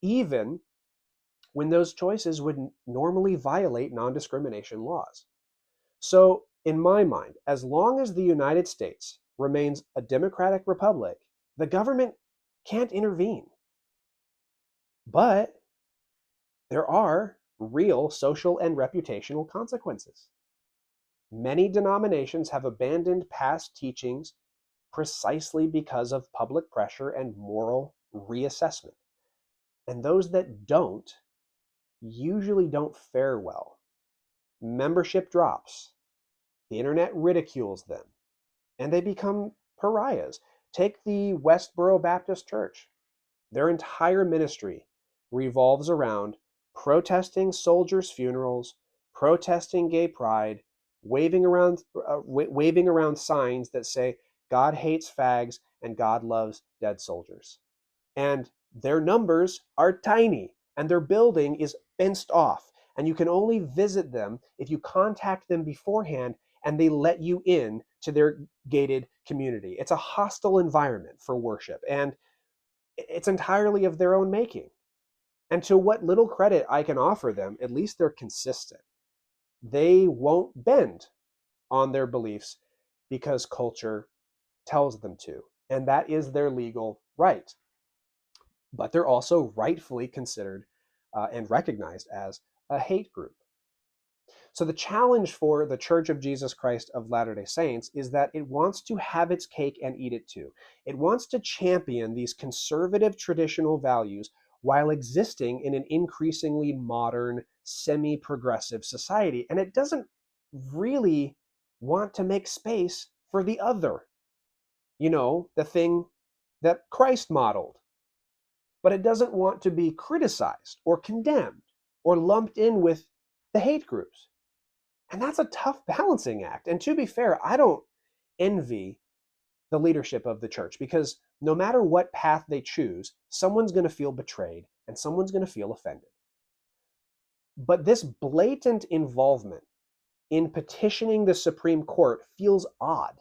even when those choices would normally violate non-discrimination laws. So, in my mind, as long as the United States remains a democratic republic, the government can't intervene. But there are real social and reputational consequences. Many denominations have abandoned past teachings precisely because of public pressure and moral reassessment. And those that don't usually don't fare well. Membership drops. The internet ridicules them, and they become pariahs. Take the Westboro Baptist Church. Their entire ministry revolves around protesting soldiers' funerals, protesting gay pride, waving around signs that say God hates fags and God loves dead soldiers. And their numbers are tiny, and their building is fenced off, and you can only visit them if you contact them beforehand and they let you in to their gated community. It's a hostile environment for worship, and it's entirely of their own making. And to what little credit I can offer them, at least they're consistent. They won't bend on their beliefs because culture tells them to, and that is their legal right. But they're also rightfully considered and recognized as a hate group. So the challenge for the Church of Jesus Christ of Latter-day Saints is that it wants to have its cake and eat it too. It wants to champion these conservative traditional values while existing in an increasingly modern, semi-progressive society. And it doesn't really want to make space for the other, the thing that Christ modeled. But it doesn't want to be criticized or condemned or lumped in with the hate groups. And that's a tough balancing act. And to be fair, I don't envy the leadership of the church because no matter what path they choose, someone's going to feel betrayed and someone's going to feel offended. But this blatant involvement in petitioning the Supreme Court feels odd.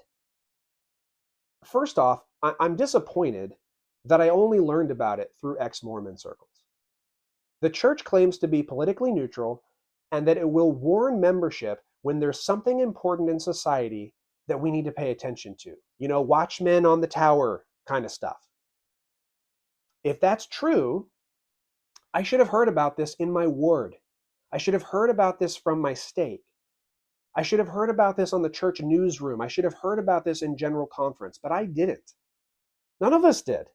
First off, I'm disappointed that I only learned about it through ex-Mormon circles. The church claims to be politically neutral and that it will warn membership when there's something important in society that we need to pay attention to. You know, watchmen on the tower kind of stuff. If that's true, I should have heard about this in my ward. I should have heard about this from my stake. I should have heard about this on the church newsroom. I should have heard about this in general conference, but I didn't. None of us did.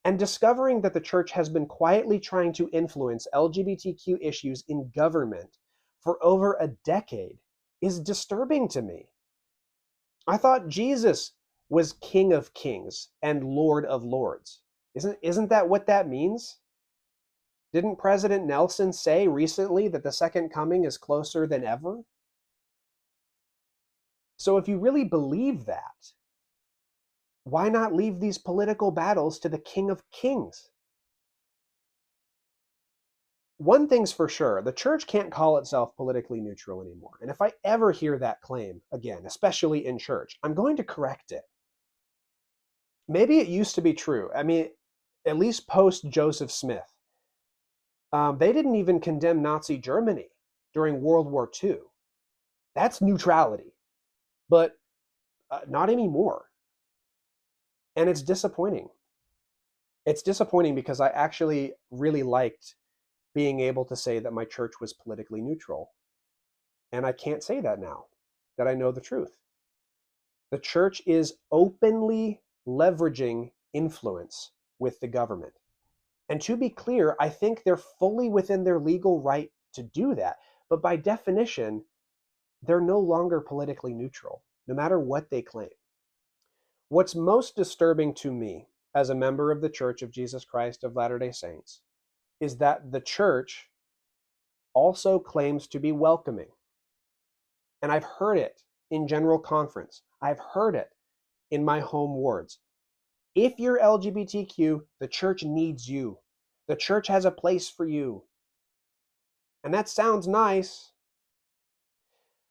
And discovering that the church has been quietly trying to influence LGBTQ issues in government for over a decade is disturbing to me. I thought Jesus was King of Kings and Lord of Lords. Isn't that what that means? Didn't President Nelson say recently that the second coming is closer than ever? So if you really believe that, why not leave these political battles to the King of Kings? One thing's for sure, the church can't call itself politically neutral anymore. And if I ever hear that claim again, especially in church, I'm going to correct it. Maybe it used to be true. I mean, at least post Joseph Smith. They didn't even condemn Nazi Germany during World War II. That's neutrality. But not anymore. And it's disappointing. It's disappointing because I actually really liked being able to say that my church was politically neutral. And I can't say that now that I know the truth. The church is openly leveraging influence with the government. And to be clear, I think they're fully within their legal right to do that. But by definition, they're no longer politically neutral, no matter what they claim. What's most disturbing to me as a member of the Church of Jesus Christ of Latter-day Saints is that the church also claims to be welcoming. And I've heard it in general conference. I've heard it in my home wards. If you're LGBTQ, the church needs you. The church has a place for you. And that sounds nice,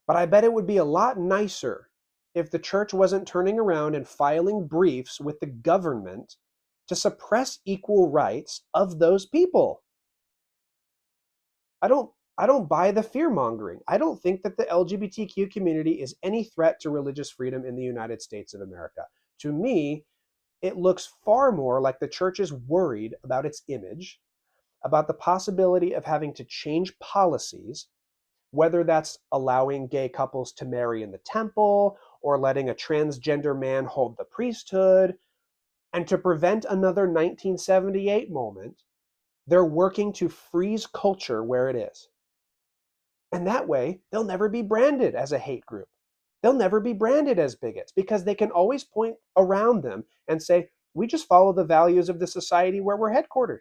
but I bet it would be a lot nicer if the church wasn't turning around and filing briefs with the government to suppress equal rights of those people. I don't buy the fear-mongering. I don't think that the LGBTQ community is any threat to religious freedom in the United States of America. To me, it looks far more like the church is worried about its image, about the possibility of having to change policies, whether that's allowing gay couples to marry in the temple or letting a transgender man hold the priesthood. And to prevent another 1978 moment, they're working to freeze culture where it is. And that way, they'll never be branded as a hate group. They'll never be branded as bigots because they can always point around them and say, we just follow the values of the society where we're headquartered.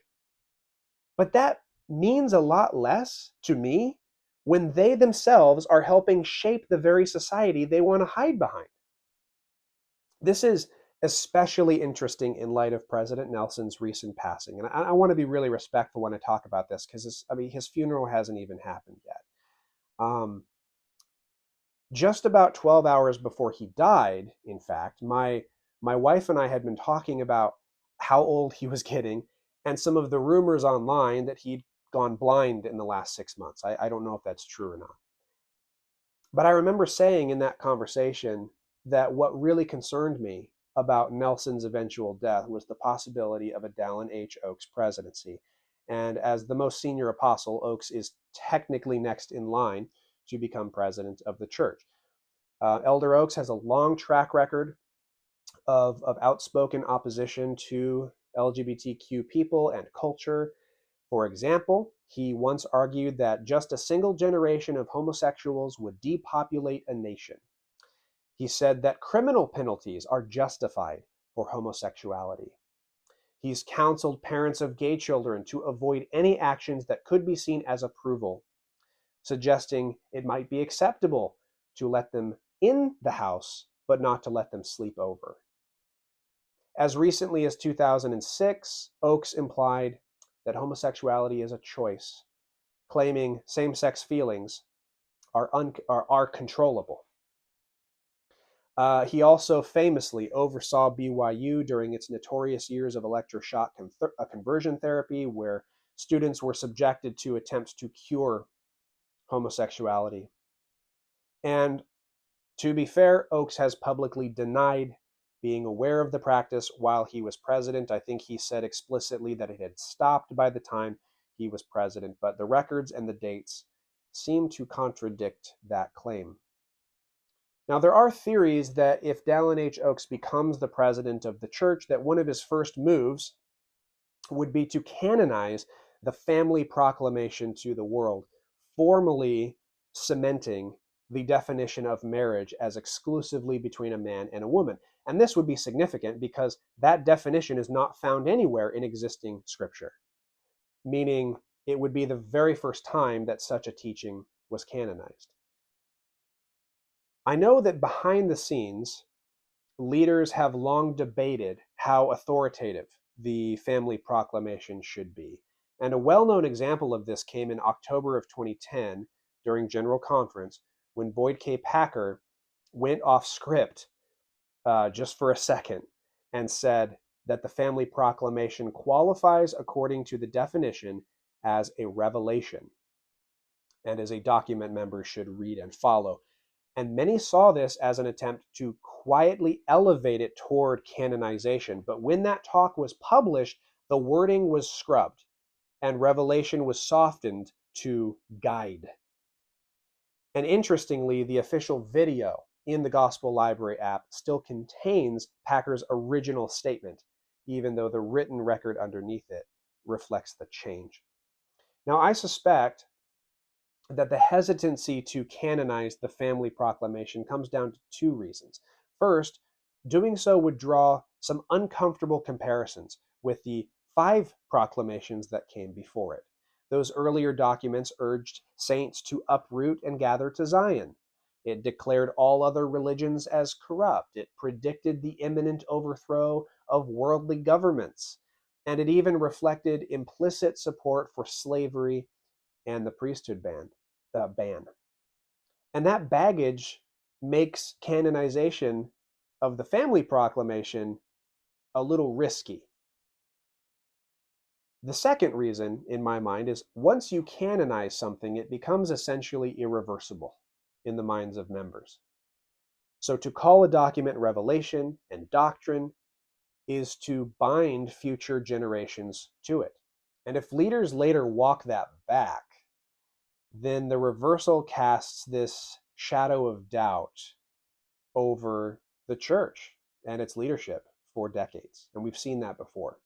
But that means a lot less to me when they themselves are helping shape the very society they want to hide behind. This is especially interesting in light of President Nelson's recent passing. And I want to be really respectful when I talk about this because his funeral hasn't even happened yet. Just about 12 hours before he died, in fact, my wife and I had been talking about how old he was getting and some of the rumors online that he'd gone blind in the last 6 months. I don't know if that's true or not. But I remember saying in that conversation that what really concerned me about Nelson's eventual death was the possibility of a Dallin H. Oaks presidency. And as the most senior apostle, Oaks is technically next in line to become president of the church. Elder Oaks has a long track record of outspoken opposition to LGBTQ people and culture. For example, he once argued that just a single generation of homosexuals would depopulate a nation. He said that criminal penalties are justified for homosexuality. He's counseled parents of gay children to avoid any actions that could be seen as approval, suggesting it might be acceptable to let them in the house, but not to let them sleep over. As recently as 2006, Oaks implied that homosexuality is a choice, claiming same-sex feelings are controllable. He also famously oversaw BYU during its notorious years of electroshock conversion therapy, where students were subjected to attempts to cure homosexuality. And to be fair, Oakes has publicly denied being aware of the practice while he was president. I think he said explicitly that it had stopped by the time he was president, but the records and the dates seem to contradict that claim. Now, there are theories that if Dallin H. Oakes becomes the president of the church, that one of his first moves would be to canonize the family proclamation to the world, formally cementing the definition of marriage as exclusively between a man and a woman. And this would be significant because that definition is not found anywhere in existing scripture, meaning it would be the very first time that such a teaching was canonized. I know that behind the scenes, leaders have long debated how authoritative the family proclamation should be. And a well-known example of this came in October of 2010 during General Conference when Boyd K. Packer went off script just for a second and said that the family proclamation qualifies according to the definition as a revelation and as a document members should read and follow. And many saw this as an attempt to quietly elevate it toward canonization. But when that talk was published, the wording was scrubbed and revelation was softened to guide. And interestingly, the official video in the Gospel Library app still contains Packer's original statement, even though the written record underneath it reflects the change. Now, I suspect that the hesitancy to canonize the family proclamation comes down to two reasons. First, doing so would draw some uncomfortable comparisons with the 5 proclamations that came before it. Those earlier documents urged saints to uproot and gather to Zion. It declared all other religions as corrupt. It predicted the imminent overthrow of worldly governments. And it even reflected implicit support for slavery and the priesthood ban. And that baggage makes canonization of the family proclamation a little risky. The second reason, in my mind, is once you canonize something, it becomes essentially irreversible in the minds of members. So to call a document revelation and doctrine is to bind future generations to it. And if leaders later walk that back, then the reversal casts this shadow of doubt over the church and its leadership for decades. And we've seen that before.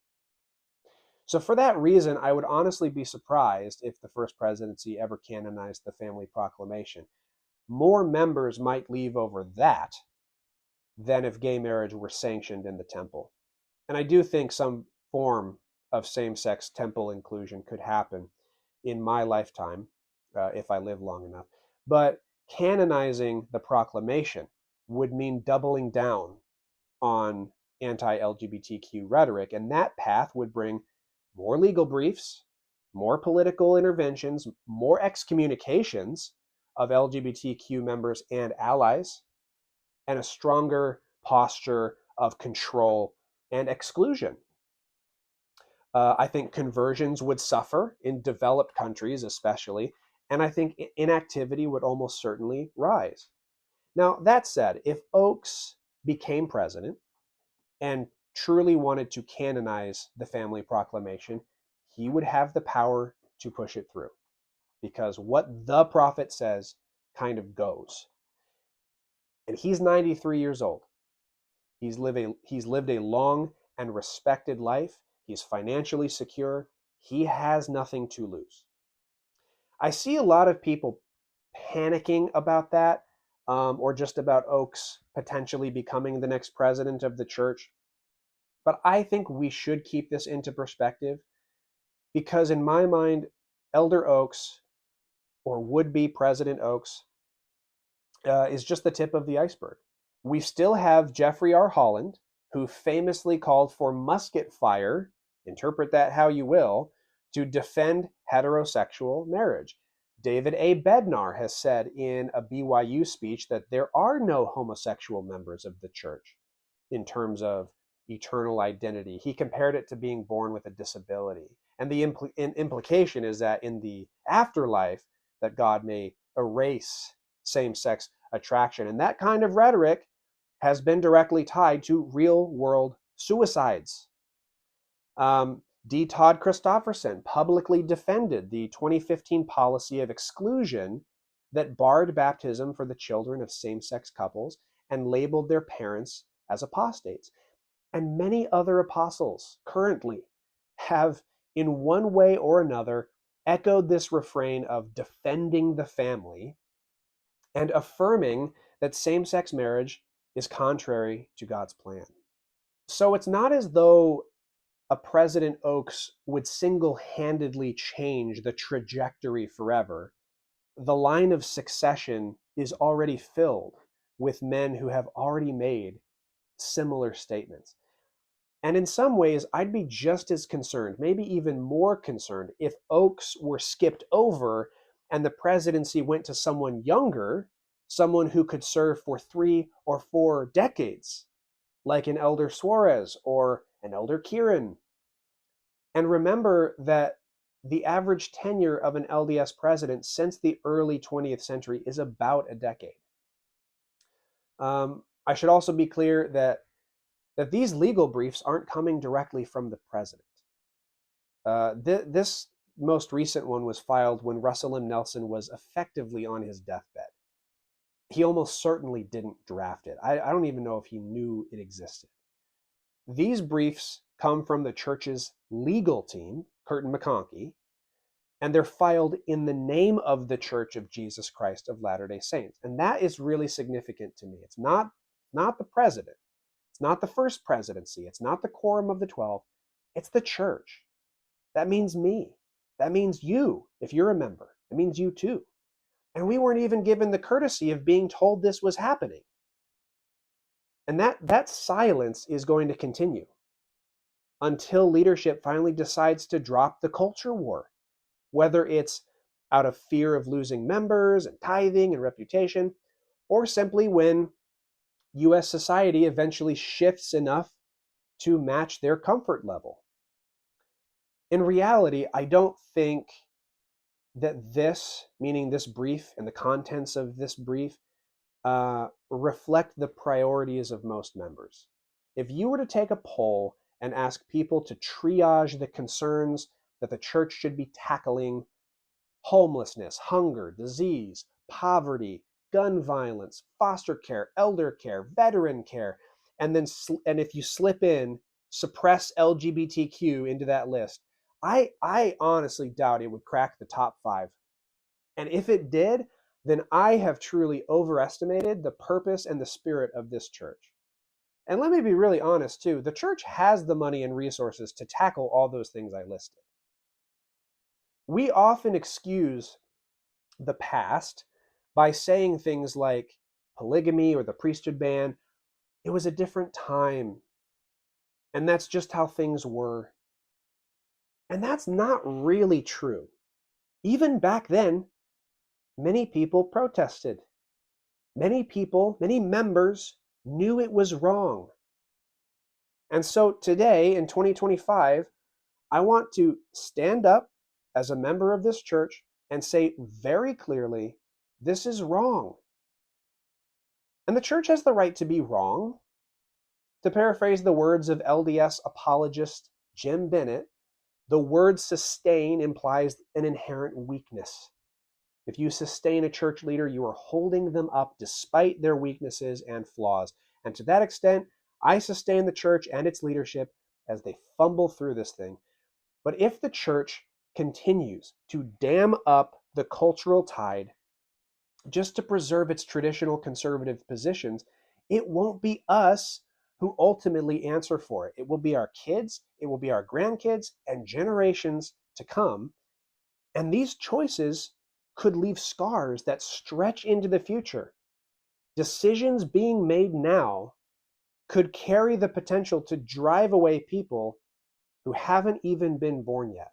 So for that reason, I would honestly be surprised if the first presidency ever canonized the family proclamation. More members might leave over that than if gay marriage were sanctioned in the temple. And I do think some form of same-sex temple inclusion could happen in my lifetime, if I live long enough. But canonizing the proclamation would mean doubling down on anti-LGBTQ rhetoric, and that path would bring more legal briefs, more political interventions, more excommunications of LGBTQ members and allies, and a stronger posture of control and exclusion. I think conversions would suffer in developed countries especially, and I think inactivity would almost certainly rise. Now, that said, if Oakes became president and truly wanted to canonize the family proclamation, he would have the power to push it through, because what the prophet says kind of goes. And he's 93 years old. He's lived a long and respected life. He's financially secure. He has nothing to lose. I see a lot of people panicking about that, or just about Oakes potentially becoming the next president of the church. But I think we should keep this into perspective, because in my mind, Elder Oakes, or would-be President Oakes, is just the tip of the iceberg. We still have Jeffrey R. Holland, who famously called for musket fire, interpret that how you will, to defend heterosexual marriage. David A. Bednar has said in a BYU speech that there are no homosexual members of the church in terms of eternal identity. He compared it to being born with a disability. And the implication is that in the afterlife, that God may erase same-sex attraction. And that kind of rhetoric has been directly tied to real-world suicides. D. Todd Christofferson publicly defended the 2015 policy of exclusion that barred baptism for the children of same-sex couples and labeled their parents as apostates. And many other apostles currently have, in one way or another, echoed this refrain of defending the family and affirming that same-sex marriage is contrary to God's plan. So it's not as though a President Oaks would single-handedly change the trajectory forever. The line of succession is already filled with men who have already made similar statements. And in some ways, I'd be just as concerned, maybe even more concerned, if Oaks were skipped over and the presidency went to someone younger, someone who could serve for 3 or 4 decades, like an Elder Suarez or an Elder Kieran. And remember that the average tenure of an LDS president since the early 20th century is about a decade. I should also be clear that these legal briefs aren't coming directly from the president. This most recent one was filed when Russell M. Nelson was effectively on his deathbed. He almost certainly didn't draft it. I don't even know if he knew it existed. These briefs come from the church's legal team, Curtin McConkie, and they're filed in the name of the Church of Jesus Christ of Latter-day Saints. And that is really significant to me. It's not the president. It's not the first presidency. It's not the quorum of the 12. It's the church. That means me. That means you, if you're a member. It means you too. And we weren't even given the courtesy of being told this was happening. And that silence is going to continue until leadership finally decides to drop the culture war, whether it's out of fear of losing members and tithing and reputation, or simply when U.S. society eventually shifts enough to match their comfort level. In reality, I don't think that this, meaning this brief and the contents of this brief, reflect the priorities of most members. If you were to take a poll and ask people to triage the concerns that the church should be tackling, homelessness, hunger, disease, poverty, gun violence, foster care, elder care, veteran care, and if you slip in suppress LGBTQ into that list, I honestly doubt it would crack the top 5. And if it did, then I have truly overestimated the purpose and the spirit of this church. And let me be really honest too, the church has the money and resources to tackle all those things I listed. We often excuse the past by saying things like polygamy or the priesthood ban. It was a different time. And that's just how things were. And that's not really true. Even back then, many people protested. Many members knew it was wrong. And so today, in 2025, I want to stand up as a member of this church and say very clearly, this is wrong. And the church has the right to be wrong. To paraphrase the words of LDS apologist Jim Bennett, the word sustain implies an inherent weakness. If you sustain a church leader, you are holding them up despite their weaknesses and flaws. And to that extent, I sustain the church and its leadership as they fumble through this thing. But if the church continues to dam up the cultural tide just to preserve its traditional conservative positions, it won't be us who ultimately answer for it. It will be our kids, it will be our grandkids, and generations to come. And these choices could leave scars that stretch into the future. Decisions being made now could carry the potential to drive away people who haven't even been born yet.